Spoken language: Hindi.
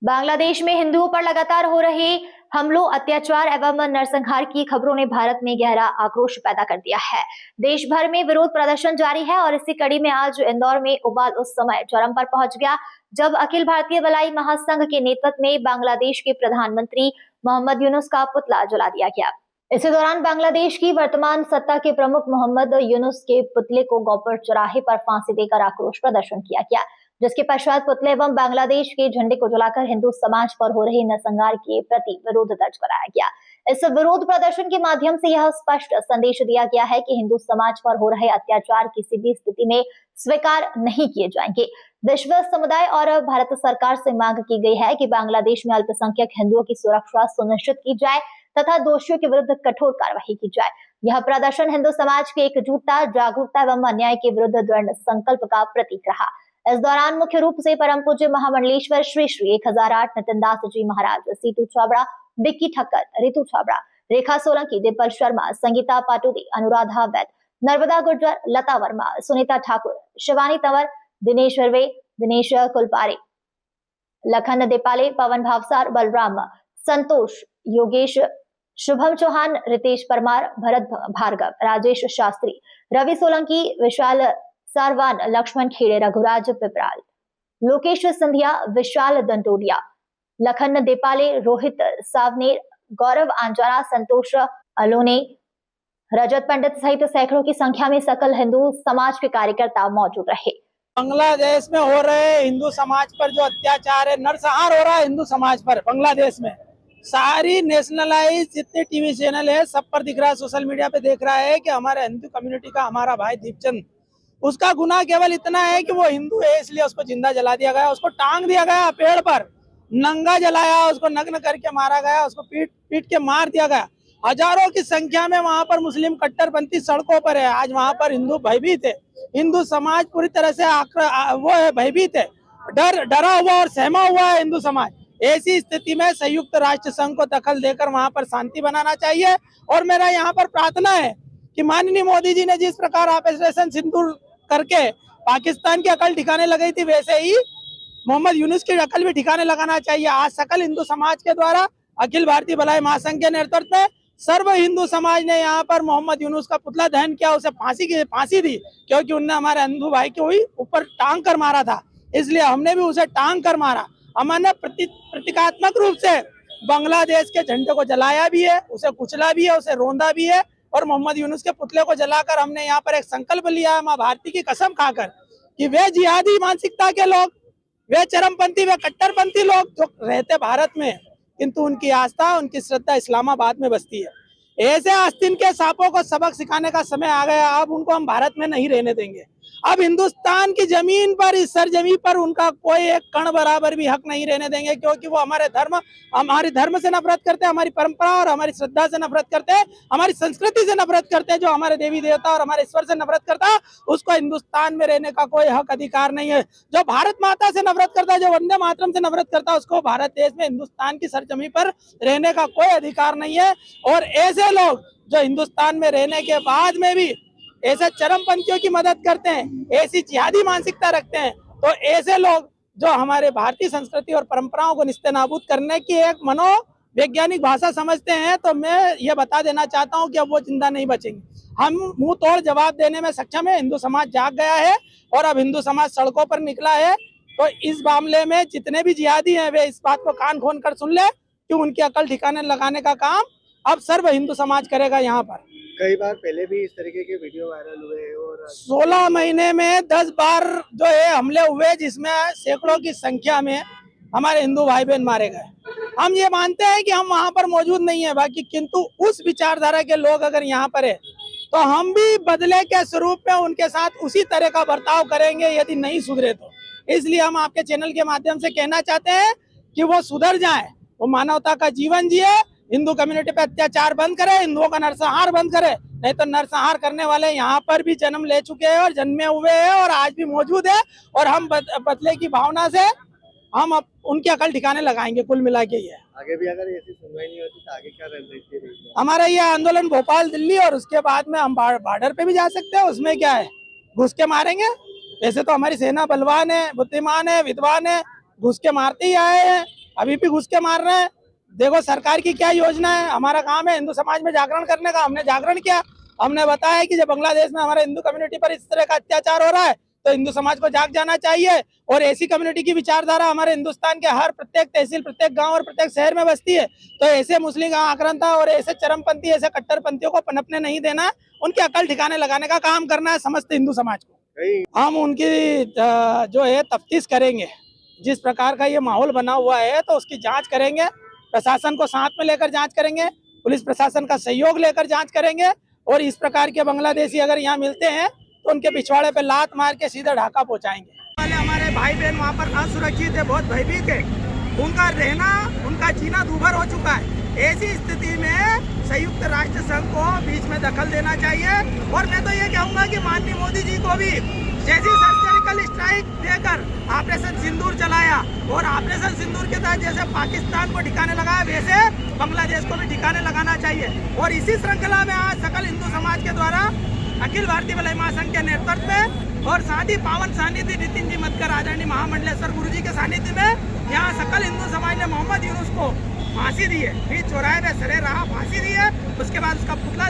बांग्लादेश में हिंदुओं पर लगातार हो रहे हमलों, अत्याचार एवं नरसंहार की खबरों ने भारत में गहरा आक्रोश पैदा कर दिया है। देश भर में विरोध प्रदर्शन जारी है और इसी कड़ी में आज इंदौर में उबाल उस समय चरम पर पहुंच गया जब अखिल भारतीय भलाई महासंघ के नेतृत्व में बांग्लादेश के प्रधानमंत्री मोहम्मद यूनुस का पुतला जला दिया गया। इसी दौरान बांग्लादेश की वर्तमान सत्ता के प्रमुख मोहम्मद यूनुस के पुतले को गौपर चौराहे पर फांसी देकर आक्रोश प्रदर्शन किया गया, जिसके पश्चात पुतले एवं बांग्लादेश के झंडे को जलाकर हिंदू समाज पर हो रहे नरसंहार के प्रति विरोध दर्ज कराया गया। इस विरोध प्रदर्शन के माध्यम से यह स्पष्ट संदेश दिया गया है कि हिंदू समाज पर हो रहे अत्याचार किसी भी स्थिति में स्वीकार नहीं किए जाएंगे। विश्व समुदाय और भारत सरकार से मांग की गई है कि बांग्लादेश में अल्पसंख्यक हिंदुओं की सुरक्षा सुनिश्चित की जाए तथा दोषियों के विरुद्ध कठोर कार्रवाई की जाए। यह प्रदर्शन हिंदू समाज की एकजुटता, जागरूकता एवं अन्याय के विरुद्ध दृढ़ संकल्प का प्रतीक रहा। इस दौरान मुख्य रूप से परम पूज्य महामंडलेश्वर श्री श्री 1008 नितिन दास जी महाराज, सीतू छाबड़ा, बिक्की ठक्कर, रितु छाबड़ा, रेखा सोलंकी, दीपल शर्मा, संगीता पाटुदी, अनुराधा वैद, नर्मदा गुर्जर, लता वर्मा, सुनीता ठाकुर, शिवानी तंवर, दिनेश वर्वे, दिनेश कुलपारे, लखन देपाले, पवन भावसार, बलराम, संतोष, योगेश, शुभम चौहान, रितेश परमार, भरत भार्गव, राजेश शास्त्री, रवि सोलंकी, विशाल सारवान, लक्ष्मण खेड़े, रघुराज पिपराल, लोकेश सिंधिया, विशाल दंडोडिया, लखन देपाले, रोहित सावनेर, गौरव आंजाना, संतोष अलोने, रजत पंडित सहित सैकड़ों की संख्या में सकल हिंदू समाज के कार्यकर्ता मौजूद रहे। बांग्लादेश में हो रहे हिंदू समाज पर जो अत्याचार है, नरसंहार हो रहा है हिंदू समाज पर बांग्लादेश में, सारी नेशनलाइज जितने टीवी चैनल है सब पर दिख रहा है, सोशल मीडिया पे देख रहा है कि हमारे हिंदू कम्युनिटी का हमारा भाई दीपचंद, उसका गुनाह केवल इतना है कि वो हिंदू है इसलिए उसको जिंदा जला दिया गया, उसको टांग दिया गया पेड़ पर, नंगा जलाया, उसको नग्न करके मारा गया, उसको पीट पीट के मार दिया गया। हजारों की संख्या में वहां पर मुस्लिम कट्टरपंथी सड़कों पर है। आज वहां पर हिंदू भयभीत है, हिंदू समाज पूरी तरह से वो है, भयभीत है, डरा हुआ और सहमा हुआ है हिंदू समाज। ऐसी स्थिति में संयुक्त राष्ट्र संघ को दखल देकर वहां पर शांति बनाना चाहिए। और मेरा यहाँ पर प्रार्थना है कि माननीय मोदी जी ने जिस प्रकार ऑपरेशन सिंदूर करके पाकिस्तान की अकल ठिकाने लगाई थी, वैसे ही मोहम्मद यूनुस की अकल भी ठिकाने लगाना चाहिए। आज सकल हिंदू समाज के द्वारा अखिल भारतीय भलाई महासंघ के नेतृत्व में सर्व हिंदू समाज ने यहाँ पर मोहम्मद यूनुस का पुतला दहन किया, उसे फांसी दी, क्योंकि उनने हमारे हिंदू भाई को ही ऊपर टांग कर मारा था, इसलिए हमने भी उसे टांग कर मारा। हमने प्रतीकात्मक रूप से बांग्लादेश के झंडे को जलाया भी है, उसे कुचला भी है, उसे रोंदा भी है, और मोहम्मद यूनुस के पुतले को जलाकर हमने यहाँ पर एक संकल्प लिया है माँ भारती की कसम खाकर कि वे जिहादी मानसिकता के लोग, वे चरमपंथी, वे कट्टरपंथी लोग जो रहते भारत में, किंतु उनकी आस्था, उनकी श्रद्धा इस्लामाबाद में बसती है। ऐसे आस्तीन के सांपों को सबक सिखाने का समय आ गया। अब उनको हम भारत में नहीं रहने देंगे। अब हिंदुस्तान की जमीन पर, इस सरजमी पर उनका कोई एक कण बराबर भी हक नहीं रहने देंगे, क्योंकि वो हमारे धर्म से नफरत करते हैं, हमारी परंपरा और हमारी श्रद्धा से नफरत करते हैं, हमारी संस्कृति से नफरत करते हैं। जो हमारे देवी देवता और हमारे ईश्वर से नफरत करता है उसको हिंदुस्तान में रहने का कोई हक अधिकार नहीं है। जो भारत माता से नफरत करता है, जो वंदे मातरम से नफरत करता है, उसको भारत देश में, हिंदुस्तान की सरजमी पर रहने का कोई अधिकार नहीं है। और ऐसे लोग जो हिंदुस्तान में रहने के बाद में भी ऐसे चरमपंथियों की मदद करते हैं, ऐसी जिहादी मानसिकता रखते हैं, तो ऐसे लोग जो हमारे भारतीय संस्कृति और परंपराओं को निस्तेनाबूद करने की एक मनोवैज्ञानिक भाषा समझते हैं, तो मैं ये बता देना चाहता हूं कि अब वो जिंदा नहीं बचेंगे। हम मुंह तोड़ जवाब देने में सक्षम है। हिंदू समाज जाग गया है और अब हिंदू समाज सड़कों पर निकला है। तो इस मामले में जितने भी जिहादी हैं वे इस बात को कान खोल कर सुन ले कि उनकी अकल ठिकाने लगाने का काम अब सर्व हिंदू समाज करेगा। यहाँ पर कई बार पहले भी इस तरीके के वीडियो वायरल हुए और 16 महीने में 10 बार जो है हमले हुए, जिसमें सैकड़ों की संख्या में हमारे हिंदू भाई बहन मारे गए। हम ये मानते हैं कि हम वहाँ पर मौजूद नहीं है बाकी, किंतु उस विचारधारा के लोग अगर यहाँ पर है तो हम भी बदले के स्वरूप में उनके साथ उसी तरह का बर्ताव करेंगे यदि नहीं सुधरे तो। इसलिए हम आपके चैनल के माध्यम से कहना चाहते हैं कि वो सुधर जाए, वो मानवता का जीवन जिए, हिंदू कम्युनिटी पे अत्याचार बंद करे, हिंदुओं का नरसंहार बंद करे। नहीं तो नरसंहार करने वाले यहाँ पर भी जन्म ले चुके हैं और जन्मे हुए हैं और आज भी मौजूद है, और हम बदले की भावना से हम उनकी अकल ठिकाने लगाएंगे। कुल मिला के ये आगे भी अगर ऐसी सुनवाई नहीं होती तो आगे क्या रणनीति रहेगी? हमारा ये आंदोलन भोपाल, दिल्ली और उसके बाद में हम बॉर्डर पे भी जा सकते हैं। उसमें क्या है, घुस के मारेंगे। वैसे तो हमारी सेना बलवान है, बुद्धिमान है, विद्वान है, घुस के मारते ही आए हैं। अभी भी घुस के मार रहे हैं। देखो सरकार की क्या योजना है, हमारा काम है हिंदू समाज में जागरण करने का, हमने जागरण किया। हमने बताया कि जब बांग्लादेश में हमारे हिंदू कम्युनिटी पर इस तरह का अत्याचार हो रहा है तो हिंदू समाज को जाग जाना चाहिए। और ऐसी कम्युनिटी की विचारधारा हमारे हिंदुस्तान के हर प्रत्येक तहसील, प्रत्येक गांव और प्रत्येक शहर में बसती है। तो ऐसे मुस्लिम आक्रांता और ऐसे चरमपंथी, ऐसे कट्टरपंथियों को पनपने नहीं देना, उनकी अकल ठिकाने लगाने का काम करना है समस्त हिंदू समाज को। हम उनकी जो है तफ्तीश करेंगे। जिस प्रकार का ये माहौल बना हुआ है तो उसकी जांच करेंगे, प्रशासन को साथ में लेकर जांच करेंगे, पुलिस प्रशासन का सहयोग लेकर जांच करेंगे। और इस प्रकार के बांग्लादेशी अगर यहाँ मिलते हैं तो उनके पिछवाड़े पे लात मार के सीधा ढाका पहुंचाएंगे। वाले हमारे भाई बहन वहाँ पर असुरक्षित है, बहुत भयभीत है, उनका रहना, उनका जीना दूभर हो चुका है। ऐसी स्थिति में संयुक्त राष्ट्र संघ को बीच में दखल देना चाहिए। और मैं तो ये कहूँगा कि माननीय मोदी जी को भी जैसी सर्जिकल स्ट्राइक देकर ऑपरेशन सिंदूर चलाया और ऑपरेशन सिंदूर के तहत जैसे पाकिस्तान को ठिकाने लगाया, वैसे बांग्लादेश को भी ठिकाने लगाना चाहिए। और इसी श्रृंखला में आज सकल हिंदू समाज के द्वारा अखिल भारतीय भलाई महासंघ के नेतृत्व में और साथ ही पावन सानिध्य नितिन जी मतकर आदरणीय महामंडलेश्वर गुरु जी के सानिध्य में यहाँ सकल हिंदू समाज ने मोहम्मद यूनुस को फांसी दी है। बीच चौराहे में सरे रहा फांसी दी है। उसके बाद उसका पुतला